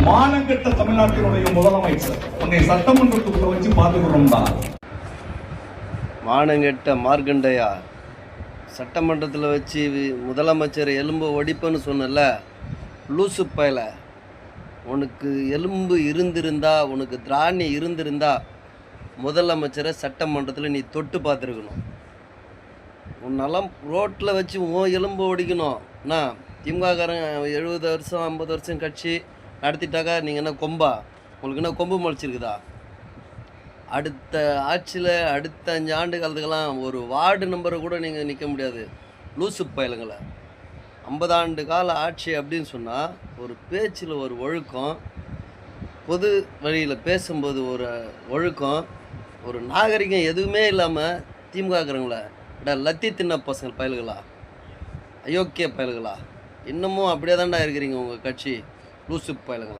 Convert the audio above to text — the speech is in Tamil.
மானங்கெட்ட தமிழ்நாட்டினுடைய முதலமைச்சர் உன்னை சட்டமன்றத்துக்குள்ள வச்சு பார்த்துக்கிறோம்டா. மானங்கெட்ட மார்க்கண்டையா, சட்டமன்றத்தில் வச்சு முதலமைச்சர் எலும்பு ஒடிப்புன்னு சொன்னல, லூசு பயல. உனக்கு எலும்பு இருந்திருந்தா, உனக்கு திராணி இருந்திருந்தா முதலமைச்சரை சட்டமன்றத்தில் நீ தொட்டு பார்த்துருக்கணும். உன்னெல்லாம் ரோட்டில் வச்சு உன் எலும்பு ஒடிக்கணும். என்ன திமுககாரன் 70 வருஷம் 50 வருஷம் கட்சி நடத்திட்டாக்கா நீங்கள் என்ன கொம்பா? உங்களுக்கு என்ன கொம்பு முளைச்சிருக்குதா? அடுத்த ஆட்சியில் அடுத்த 5 ஆண்டு காலத்துக்கெல்லாம் ஒரு வார்டு நம்பரை கூட நீங்கள் நிற்க முடியாது. லூசு பயலுங்களை. 50 ஆண்டு கால ஆட்சி அப்படின்னு சொன்னால் ஒரு பேச்சில் ஒரு ஒழுக்கம், பொது வழியில் பேசும்போது ஒரு ஒழுக்கம், ஒரு நாகரிகம் எதுவுமே இல்லாமல் திமுகங்கிறவங்கள லத்தி தின்ன பசங்க பயல்களா, அயோக்கிய பயல்களா, இன்னமும் அப்படியே தான்டா இருக்கிறீங்க உங்கள் கட்சி. லூசு பயலுங்களா.